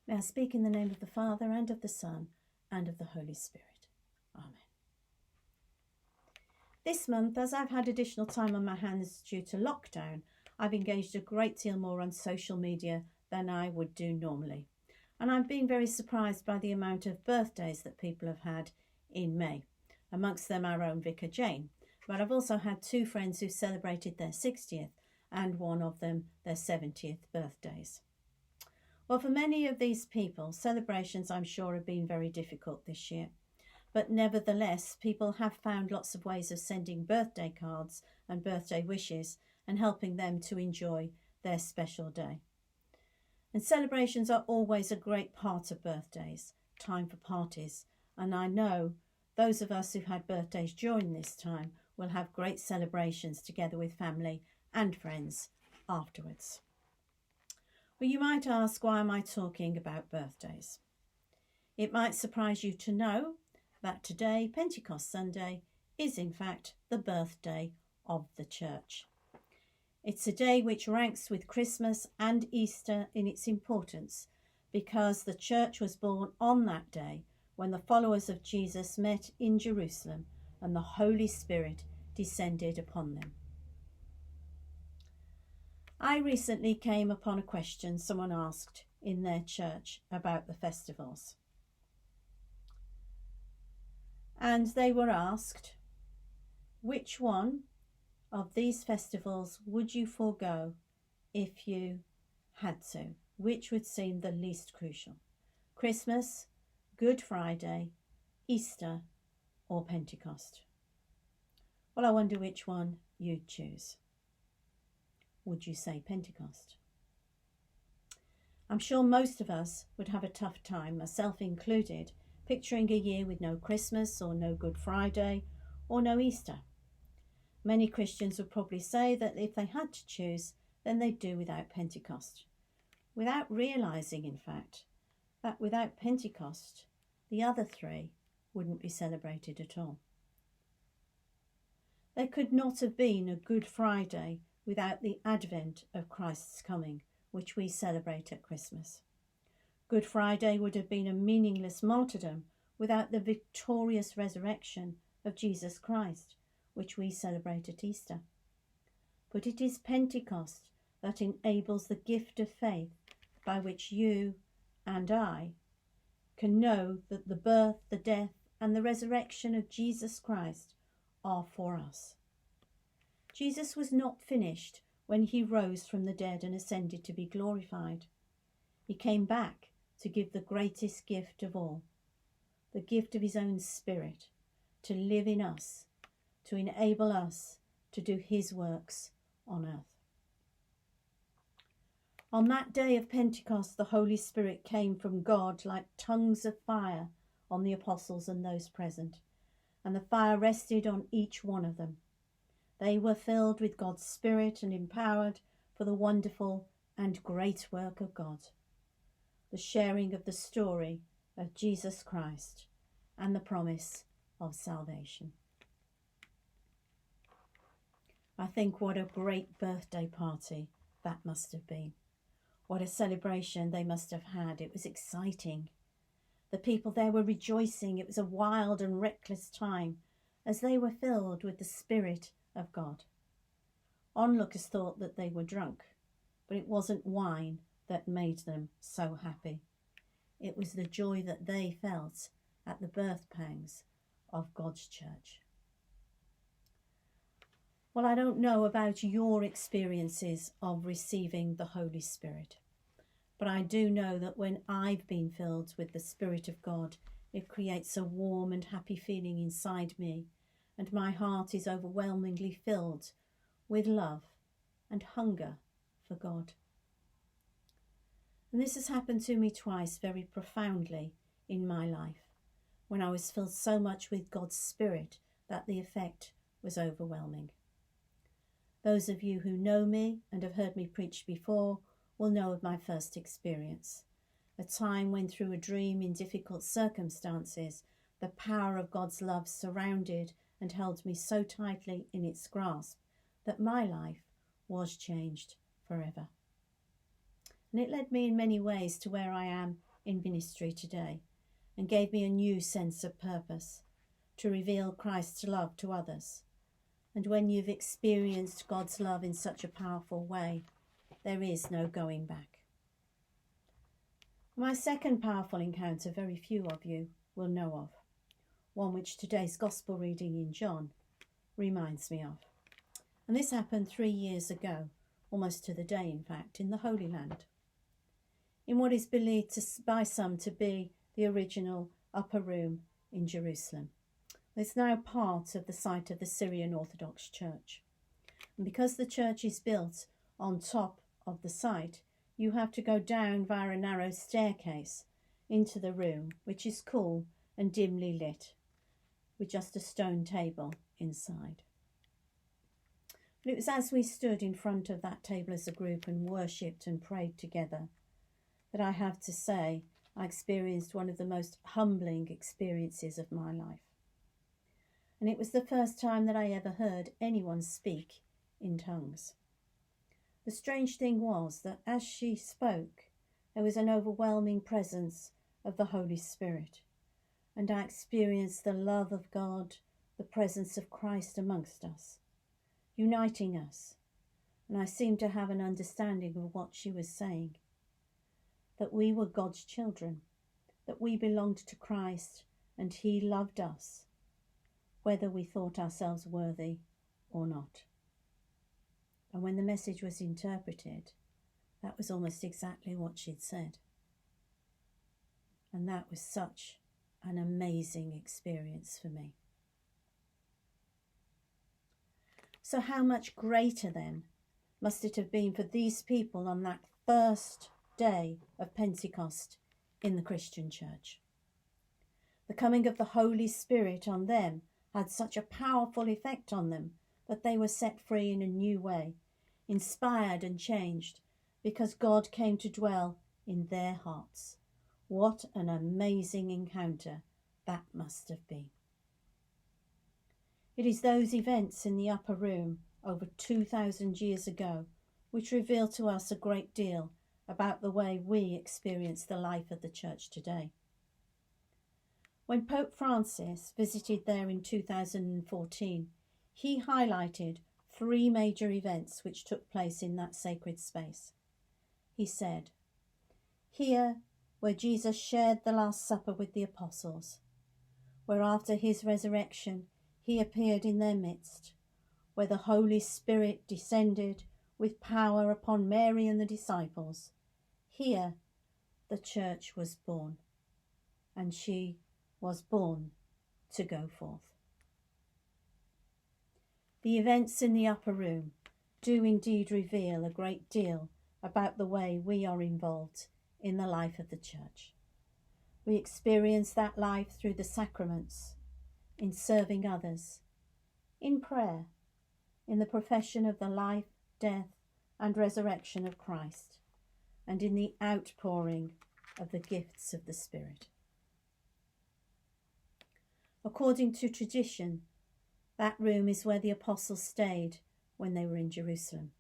May I speak in the name of the Father, and of the Son, and of the Holy Spirit. Amen. This month, as I've had additional time on my hands due to lockdown, I've engaged a great deal more on social media than I would do normally. And I've been very surprised by the amount of birthdays that people have had in May, amongst them our own Vicar Jane. But I've also had two friends who celebrated their 60th and one of them their 70th birthdays. Well, for many of these people, celebrations I'm sure have been very difficult this year. But nevertheless, people have found lots of ways of sending birthday cards and birthday wishes and helping them to enjoy their special day. And celebrations are always a great part of birthdays, time for parties. And I know those of us who've had birthdays during this time will have great celebrations together with family and friends afterwards. Well, you might ask, why am I talking about birthdays? It might surprise you to know that today, Pentecost Sunday, is in fact the birthday of the Church. It's a day which ranks with Christmas and Easter in its importance because the Church was born on that day when the followers of Jesus met in Jerusalem and the Holy Spirit descended upon them. I recently came upon a question someone asked in their church about the festivals. And they were asked, which one of these festivals would you forego if you had to? Which would seem the least crucial? Christmas, Good Friday, Easter, or Pentecost? Well, I wonder which one you'd choose. Would you say Pentecost? I'm sure most of us would have a tough time, myself included, picturing a year with no Christmas or no Good Friday or no Easter. Many Christians would probably say that if they had to choose, then they'd do without Pentecost, without realising, in fact, that without Pentecost, the other three wouldn't be celebrated at all. There could not have been a Good Friday without the advent of Christ's coming, which we celebrate at Christmas. Good Friday would have been a meaningless martyrdom without the victorious resurrection of Jesus Christ, which we celebrate at Easter. But it is Pentecost that enables the gift of faith by which you and I can know that the birth, the death, and the resurrection of Jesus Christ are for us. Jesus was not finished when he rose from the dead and ascended to be glorified. He came back to give the greatest gift of all, the gift of his own Spirit, to live in us, to enable us to do his works on earth. On that day of Pentecost, the Holy Spirit came from God like tongues of fire on the apostles and those present, and the fire rested on each one of them. They were filled with God's Spirit and empowered for the wonderful and great work of God, the sharing of the story of Jesus Christ and the promise of salvation. I think what a great birthday party that must have been. What a celebration they must have had. It was exciting. The people there were rejoicing. It was a wild and reckless time as they were filled with the Spirit of God. Onlookers thought that they were drunk, but it wasn't wine that made them so happy. It was the joy that they felt at the birth pangs of God's church. Well, I don't know about your experiences of receiving the Holy Spirit, but I do know that when I've been filled with the Spirit of God, it creates a warm and happy feeling inside me, and my heart is overwhelmingly filled with love and hunger for God. And this has happened to me twice very profoundly in my life, when I was filled so much with God's Spirit that the effect was overwhelming. Those of you who know me and have heard me preach before will know of my first experience, a time when through a dream in difficult circumstances, the power of God's love surrounded and held me so tightly in its grasp that my life was changed forever. And it led me in many ways to where I am in ministry today and gave me a new sense of purpose to reveal Christ's love to others. And when you've experienced God's love in such a powerful way, there is no going back. My second powerful encounter very few of you will know of, one which today's gospel reading in John reminds me of. And this happened 3 years ago, almost to the day in fact, in the Holy Land, in what is believed by some to be the original upper room in Jerusalem. It's now part of the site of the Syrian Orthodox Church. And because the church is built on top of the site, you have to go down via a narrow staircase into the room, which is cool and dimly lit, with just a stone table inside. But it was as we stood in front of that table as a group and worshipped and prayed together that I have to say I experienced one of the most humbling experiences of my life. And it was the first time that I ever heard anyone speak in tongues. The strange thing was that as she spoke, there was an overwhelming presence of the Holy Spirit, and I experienced the love of God, the presence of Christ amongst us, uniting us, and I seemed to have an understanding of what she was saying, that we were God's children, that we belonged to Christ, and He loved us, whether we thought ourselves worthy or not. And when the message was interpreted, that was almost exactly what she'd said. And that was such an amazing experience for me. So how much greater then must it have been for these people on that first day of Pentecost in the Christian church? The coming of the Holy Spirit on them had such a powerful effect on them that they were set free in a new way, inspired and changed, because God came to dwell in their hearts. What an amazing encounter that must have been. It is those events in the upper room over 2,000 years ago which reveal to us a great deal about the way we experience the life of the church today. When Pope Francis visited there in 2014, he highlighted 3 major events which took place in that sacred space. He said, "Here, where Jesus shared the Last Supper with the apostles, where after his resurrection he appeared in their midst, where the Holy Spirit descended with power upon Mary and the disciples, here the church was born, and she was born to go forth." The events in the upper room do indeed reveal a great deal about the way we are involved in the life of the church. We experience that life through the sacraments, in serving others, in prayer, in the profession of the life, death, and resurrection of Christ, and in the outpouring of the gifts of the Spirit. According to tradition, that room is where the apostles stayed when they were in Jerusalem.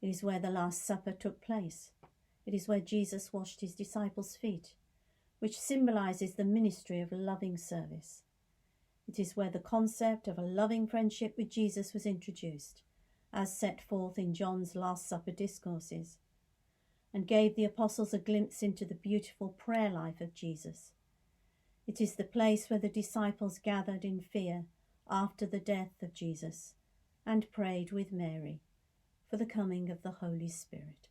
It is where the Last Supper took place. It is where Jesus washed his disciples' feet, which symbolises the ministry of loving service. It is where the concept of a loving friendship with Jesus was introduced, as set forth in John's Last Supper discourses, and gave the apostles a glimpse into the beautiful prayer life of Jesus. It is the place where the disciples gathered in fear after the death of Jesus and prayed with Mary for the coming of the Holy Spirit.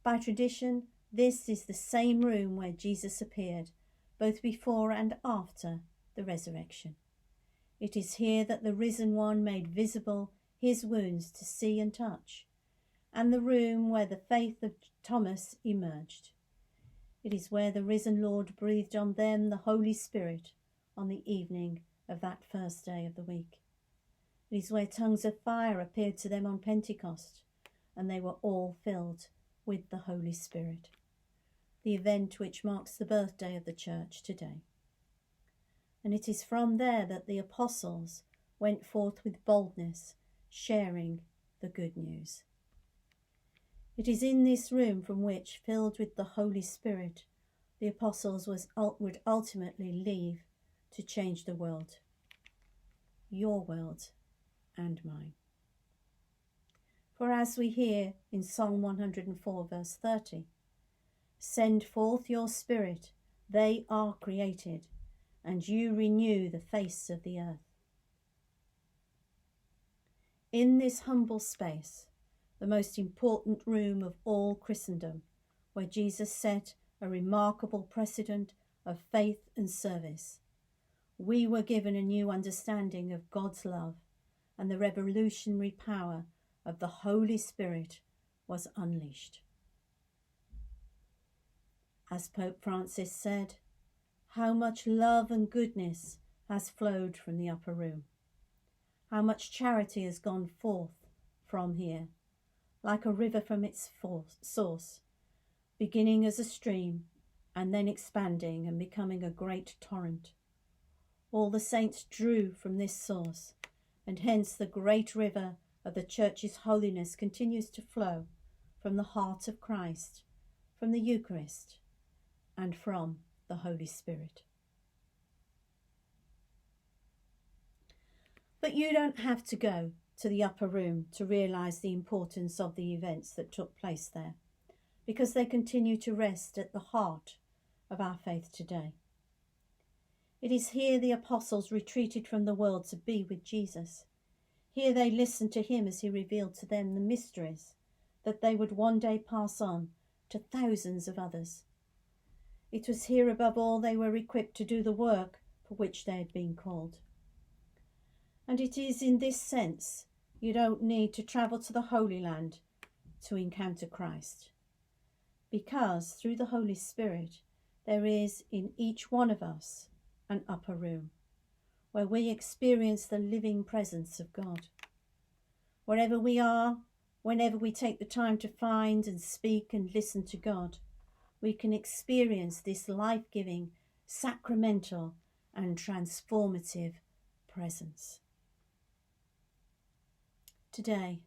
By tradition, this is the same room where Jesus appeared, both before and after the resurrection. It is here that the risen one made visible his wounds to see and touch, and the room where the faith of Thomas emerged. It is where the risen Lord breathed on them the Holy Spirit on the evening of that first day of the week. It is where tongues of fire appeared to them on Pentecost, and they were all filled with the Holy Spirit, the event which marks the birthday of the church today. And it is from there that the apostles went forth with boldness, sharing the good news. It is in this room from which, filled with the Holy Spirit, the apostles would ultimately leave to change the world, your world and mine. For as we hear in Psalm 104 verse 30, send forth your Spirit, they are created, and you renew the face of the earth. In this humble space, the most important room of all Christendom, where Jesus set a remarkable precedent of faith and service, we were given a new understanding of God's love, and the revolutionary power of the Holy Spirit was unleashed. As Pope Francis said, how much love and goodness has flowed from the upper room. How much charity has gone forth from here, like a river from its source, beginning as a stream and then expanding and becoming a great torrent. All the saints drew from this source, and hence the great river of the Church's holiness continues to flow from the heart of Christ, from the Eucharist, and from the Holy Spirit. But you don't have to go to the upper room to realise the importance of the events that took place there, because they continue to rest at the heart of our faith today. It is here the apostles retreated from the world to be with Jesus. Here they listened to him as he revealed to them the mysteries that they would one day pass on to thousands of others. It was here above all they were equipped to do the work for which they had been called. And it is in this sense you don't need to travel to the Holy Land to encounter Christ, because through the Holy Spirit there is in each one of us an upper room where we experience the living presence of God. Wherever we are, whenever we take the time to find and speak and listen to God, we can experience this life-giving, sacramental and transformative presence. Today,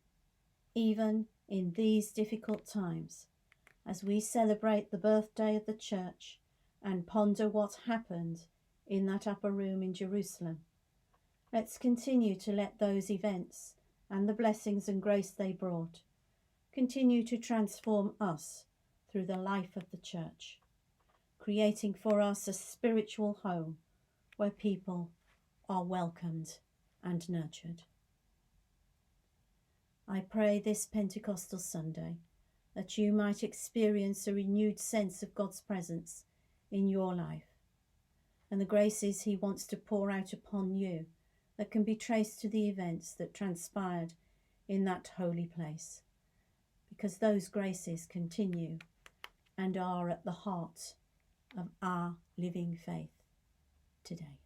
even in these difficult times, as we celebrate the birthday of the Church and ponder what happened in that upper room in Jerusalem, let's continue to let those events and the blessings and grace they brought continue to transform us through the life of the Church, creating for us a spiritual home where people are welcomed and nurtured. I pray this Pentecostal Sunday that you might experience a renewed sense of God's presence in your life and the graces he wants to pour out upon you that can be traced to the events that transpired in that holy place, because those graces continue and are at the heart of our living faith today.